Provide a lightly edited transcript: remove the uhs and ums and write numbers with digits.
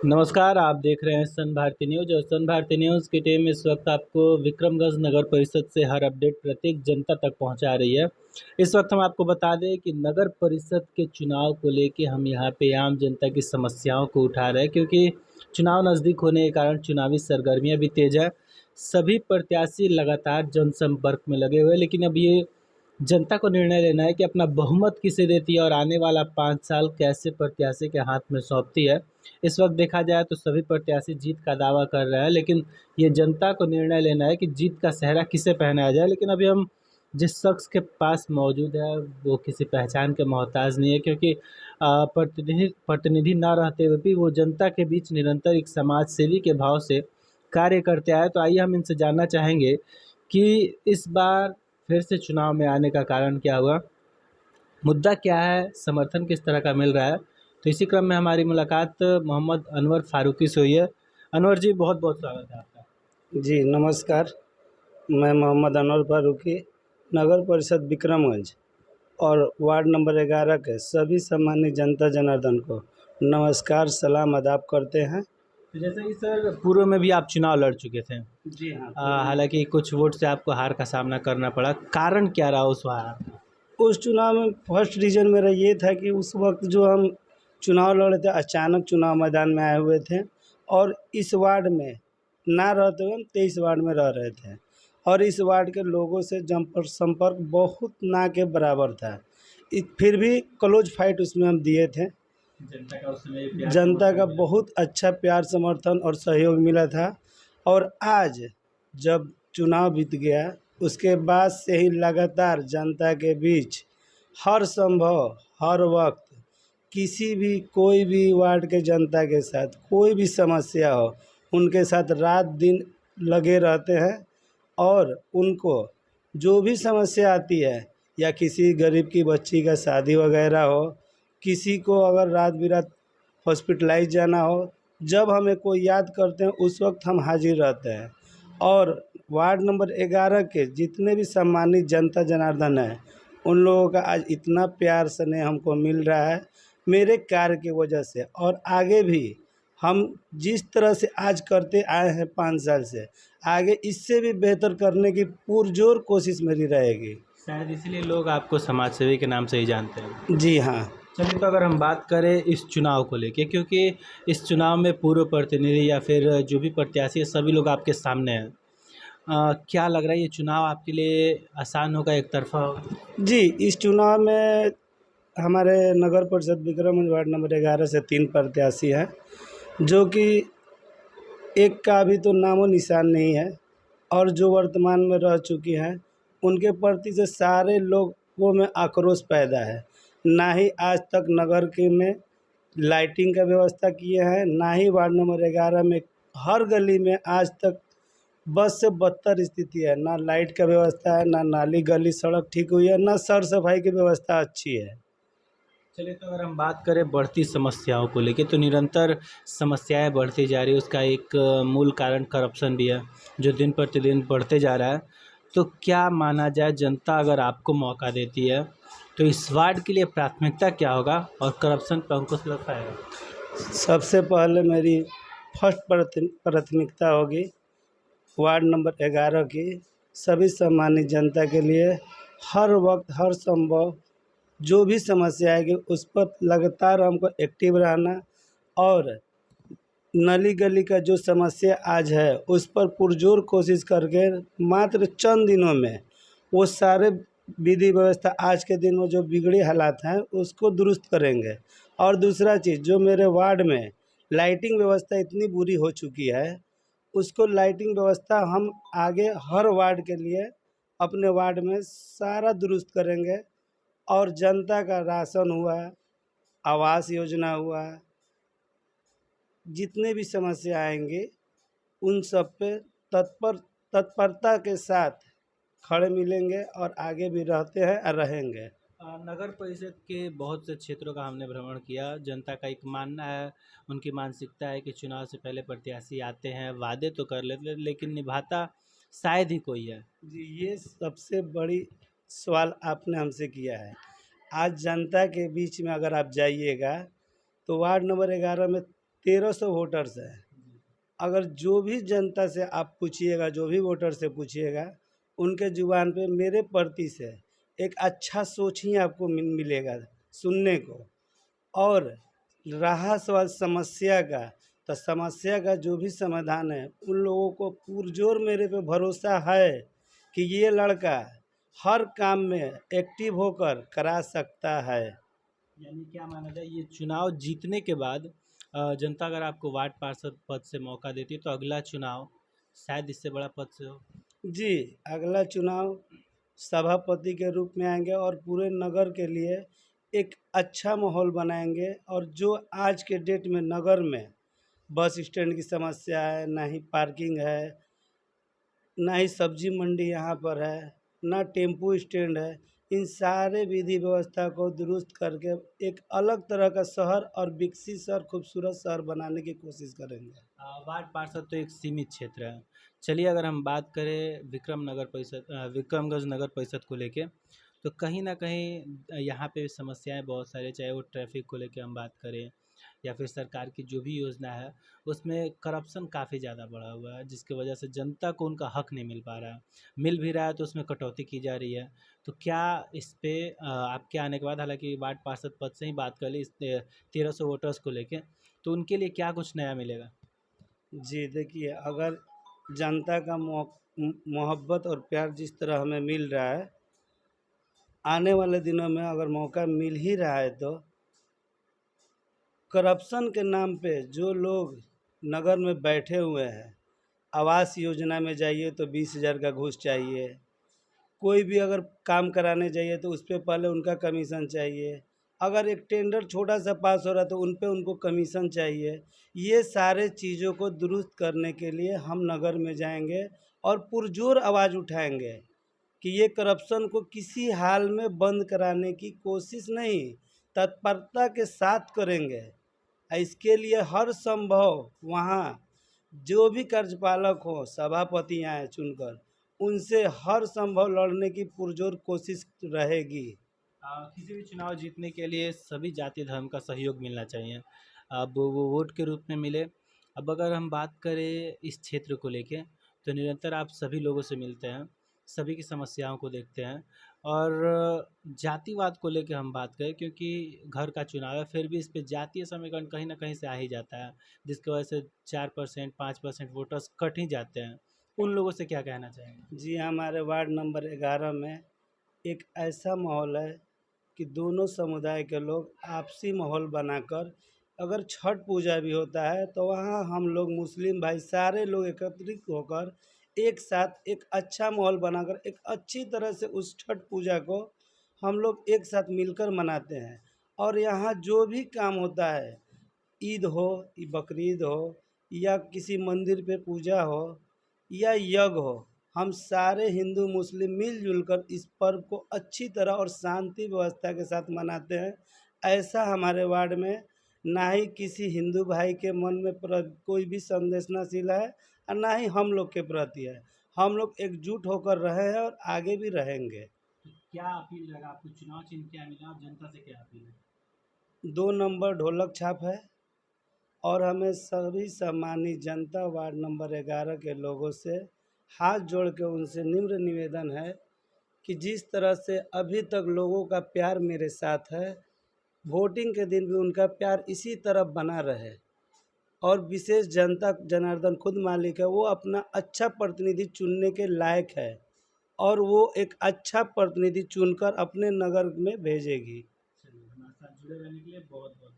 नमस्कार, आप देख रहे हैं सन भारती न्यूज़ और सन भारती न्यूज़ की टीम इस वक्त आपको विक्रमगंज नगर परिषद से हर अपडेट प्रत्येक जनता तक पहुंचा रही है। इस वक्त हम आपको बता दें कि नगर परिषद के चुनाव को लेके हम यहां पे आम जनता की समस्याओं को उठा रहे हैं, क्योंकि चुनाव नज़दीक होने के कारण चुनावी सरगर्मियाँ भी तेज़ है। सभी प्रत्याशी लगातार जनसंपर्क में लगे हुए हैं, लेकिन अब ये जनता को निर्णय लेना है कि अपना बहुमत किसे देती है और आने वाला 5 साल कैसे प्रत्याशी के हाथ में सौंपती है। इस वक्त देखा जाए तो सभी प्रत्याशी जीत का दावा कर रहे हैं, लेकिन ये जनता को निर्णय लेना है कि जीत का सेहरा किसे पहनाया जाए। लेकिन अभी हम जिस शख्स के पास मौजूद है वो किसी पहचान के मोहताज नहीं है, क्योंकि प्रतिनिधि प्रतिनिधि ना रहते हुए भी वो जनता के बीच निरंतर एक समाज सेवी के भाव से कार्य करते आए। तो आइए हम इनसे जानना चाहेंगे कि इस बार फिर से चुनाव में आने का कारण क्या हुआ, मुद्दा क्या है, समर्थन किस तरह का मिल रहा है। तो इसी क्रम में हमारी मुलाकात मोहम्मद अनवर फारूकी से हुई है। अनवर जी, बहुत बहुत स्वागत है आपका। जी नमस्कार। मैं मोहम्मद अनवर फारूकी, नगर परिषद विक्रमगंज और वार्ड नंबर 11 के सभी सम्मानित जनता जनार्दन को नमस्कार, सलाम आदाब करते हैं। तो जैसे कि सर, पूर्व में भी आप चुनाव लड़ चुके थे। जी हाँ। हालांकि कुछ वोट से आपको हार का सामना करना पड़ा, कारण क्या रहा उस हार का? उस चुनाव में फर्स्ट रीज़न मेरा ये था कि उस वक्त जो हम चुनाव लड़े थे, अचानक चुनाव मैदान में आए हुए थे और इस वार्ड में ना रहते हुए हम 23 वार्ड में रह रहे थे और इस वार्ड के लोगों से संपर्क बहुत ना के बराबर था। फिर भी क्लोज फाइट उसमें हम दिए थे। जनता का उस समय प्यार जनता समर्थन का मिला। बहुत अच्छा प्यार, समर्थन और सहयोग मिला था। और आज जब चुनाव बीत गया, उसके बाद से ही लगातार जनता के बीच हर संभव, हर वक्त किसी भी कोई भी वार्ड के जनता के साथ कोई भी समस्या हो, उनके साथ रात दिन लगे रहते हैं और उनको जो भी समस्या आती है, या किसी गरीब की बच्ची का शादी वगैरह हो, किसी को अगर रात बिरात हॉस्पिटलाइज जाना हो, जब हमें कोई याद करते हैं उस वक्त हम हाजिर रहते हैं। और वार्ड नंबर 11 के जितने भी सम्मानित जनता जनार्दन हैं, उन लोगों का आज इतना प्यार स्नेह हमको मिल रहा है मेरे कार्य की वजह से। और आगे भी हम जिस तरह से आज करते आए हैं 5 साल से, आगे इससे भी बेहतर करने की पुरजोर कोशिश मेरी रहेगी। शायद इसीलिए लोग आपको समाज सेवी के नाम से ही जानते हैं। जी हाँ। चलिए, तो अगर हम बात करें इस चुनाव को लेके, क्योंकि इस चुनाव में पूर्व प्रतिनिधि या फिर जो भी प्रत्याशी है सभी लोग आपके सामने हैं। क्या लग रहा है, ये चुनाव आपके लिए आसान होगा, एक तरफा होगा? जी, इस चुनाव में हमारे नगर परिषद विक्रमगंज वार्ड नंबर 11 से 3 प्रत्याशी हैं, जो कि एक का अभी तो नामो निशान नहीं है और जो वर्तमान में रह चुकी हैं, उनके प्रति से सारे लोगों में आक्रोश पैदा है। ना ही आज तक नगर के में लाइटिंग का व्यवस्था किए हैं, ना ही वार्ड नंबर 11 में हर गली में आज तक बस से बदतर स्थिति है। ना लाइट का व्यवस्था है, ना नाली गली सड़क ठीक हुई है, ना सर सफाई की व्यवस्था अच्छी है। चलिए, तो अगर हम बात करें बढ़ती समस्याओं को लेके, तो निरंतर समस्याएं बढ़ती जा रही है। उसका एक मूल कारण करप्शन भी है, जो दिन प्रतिदिन बढ़ते जा रहा है। तो क्या माना जाए, जनता अगर आपको मौका देती है तो इस वार्ड के लिए प्राथमिकता क्या होगा और करप्शन पर अंकुश लग पाएगा? सबसे पहले मेरी फर्स्ट प्राथमिकता होगी वार्ड नंबर 11 की सभी सम्मानित जनता के लिए हर वक्त हर संभव जो भी समस्या आएगी उस पर लगातार हमको एक्टिव रहना और नली गली का जो समस्या आज है उस पर पुरजोर कोशिश करके मात्र चंद दिनों में वो सारे विधि व्यवस्था आज के दिन में जो बिगड़ी हालात हैं उसको दुरुस्त करेंगे। और दूसरा चीज़, जो मेरे वार्ड में लाइटिंग व्यवस्था इतनी बुरी हो चुकी है, उसको लाइटिंग व्यवस्था हम आगे हर वार्ड के लिए अपने वार्ड में सारा दुरुस्त करेंगे। और जनता का राशन हुआ, आवास योजना हुआ, जितने भी समस्या आएंगे उन सब पे तत्परता के साथ खड़े मिलेंगे और आगे भी रहते हैं और रहेंगे। नगर परिषद के बहुत से क्षेत्रों का हमने भ्रमण किया। जनता का एक मानना है, उनकी मानसिकता है कि चुनाव से पहले प्रत्याशी आते हैं, वादे तो कर लेते हैं, लेकिन निभाता शायद ही कोई है। जी, ये सबसे बड़ी सवाल आपने हमसे किया है। आज जनता के बीच में अगर आप जाइएगा तो वार्ड नंबर 11 में 1300 वोटर्स हैं। जी। अगर जो भी जनता से आप पूछिएगा, जो भी वोटर से पूछिएगा, उनके ज़ुबान पे मेरे प्रति से एक अच्छा सोच ही आपको मिलेगा सुनने को। और रहा सवाल समस्या का, तो समस्या का जो भी समाधान है, उन लोगों को पुरजोर मेरे पे भरोसा है कि ये लड़का हर काम में एक्टिव होकर करा सकता है। यानी क्या माना जाए, ये चुनाव जीतने के बाद जनता अगर आपको वार्ड पार्षद पद से मौका देती है तो अगला चुनाव शायद इससे बड़ा पद से हो। जी, अगला चुनाव सभापति के रूप में आएंगे और पूरे नगर के लिए एक अच्छा माहौल बनाएंगे। और जो आज के डेट में नगर में बस स्टैंड की समस्या है, ना ही पार्किंग है, ना ही सब्जी मंडी यहाँ पर है, ना टेम्पू स्टैंड है, इन सारे विधि व्यवस्था को दुरुस्त करके एक अलग तरह का शहर और विकसित शहर, खूबसूरत शहर बनाने की कोशिश करेंगे। वार्ड पार्षद तो एक सीमित क्षेत्र है। चलिए अगर हम बात करें विक्रमगंज नगर परिषद को लेके, तो कहीं न कहीं यहाँ पे समस्याएँ बहुत सारी, चाहे वो ट्रैफ़िक को लेके हम बात करें या फिर सरकार की जो भी योजना है, उसमें करप्शन काफ़ी ज़्यादा बढ़ा हुआ है, जिसकी वजह से जनता को उनका हक नहीं मिल पा रहा है। मिल भी रहा है तो उसमें कटौती की जा रही है। तो क्या इस पे आपके आने के बाद, हालाँकि वार्ड पार्षद पद से ही बात कर ली, इस 1300 वोटर्स को लेके, तो उनके लिए क्या कुछ नया मिलेगा? जी, देखिए, अगर जनता का मोहब्बत और प्यार जिस तरह हमें मिल रहा है, आने वाले दिनों में अगर मौका मिल ही रहा है, तो करप्शन के नाम पे जो लोग नगर में बैठे हुए हैं, आवास योजना में जाइए तो 20,000 का घूस चाहिए, कोई भी अगर काम कराने जाइए तो उस पे पहले उनका कमीशन चाहिए, अगर एक टेंडर छोटा सा पास हो रहा है तो उन पे उनको कमीशन चाहिए। ये सारे चीज़ों को दुरुस्त करने के लिए हम नगर में जाएंगे और पुरजोर आवाज़ उठाएंगे कि ये करप्शन को किसी हाल में बंद कराने की कोशिश नहीं, तत्परता के साथ करेंगे। इसके लिए हर संभव वहाँ जो भी कार्यपालक हो, सभापति आए चुनकर, उनसे हर संभव लड़ने की पुरजोर कोशिश रहेगी। किसी भी चुनाव जीतने के लिए सभी जाति धर्म का सहयोग मिलना चाहिए। अब वो वोट के रूप में मिले। अब अगर हम बात करें इस क्षेत्र को लेके, तो निरंतर आप सभी लोगों से मिलते हैं, सभी की समस्याओं को देखते हैं, और जातिवाद को लेके हम बात करें, क्योंकि घर का चुनाव है, फिर भी इस पे जातीय समीकरण कहीं न कहीं से आ ही जाता है, जिसकी वजह से 4% 5% वोटर्स कट ही जाते हैं। उन लोगों से क्या कहना चाहेंगे? जी, हमारे वार्ड नंबर 11 में एक ऐसा माहौल है कि दोनों समुदाय के लोग आपसी माहौल बनाकर, अगर छठ पूजा भी होता है तो वहाँ हम लोग मुस्लिम भाई सारे लोग एकत्रित होकर एक साथ एक अच्छा माहौल बनाकर एक अच्छी तरह से उस छठ पूजा को हम लोग एक साथ मिलकर मनाते हैं। और यहाँ जो भी काम होता है, ईद हो, बकरीद हो, या किसी मंदिर पे पूजा हो, या यज्ञ हो, हम सारे हिंदू मुस्लिम मिलजुल कर इस पर्व को अच्छी तरह और शांति व्यवस्था के साथ मनाते हैं। ऐसा हमारे वार्ड में ना ही किसी हिंदू भाई के मन में कोई भी संवेदनशील है, और ना ही हम लोग के प्रति है। हम लोग एकजुट होकर रहे हैं और आगे भी रहेंगे। तो क्या अपील रहेगा आपको, चुनाव चिन्ह क्या मिला और जनता से क्या अपील है? 2 नंबर ढोलक छाप है। और हमें सभी सम्मानित जनता वार्ड नंबर 11 के लोगों से हाथ जोड़ के उनसे निम्र निवेदन है कि जिस तरह से अभी तक लोगों का प्यार मेरे साथ है, वोटिंग के दिन भी उनका प्यार इसी तरह बना रहे। और विशेष जनता जनार्दन खुद मालिक है, वो अपना अच्छा प्रतिनिधि चुनने के लायक है, और वो एक अच्छा प्रतिनिधि चुनकर अपने नगर में भेजेगी। चलिए, हमारे साथ जुड़े रहने के लिए बहुत बहुत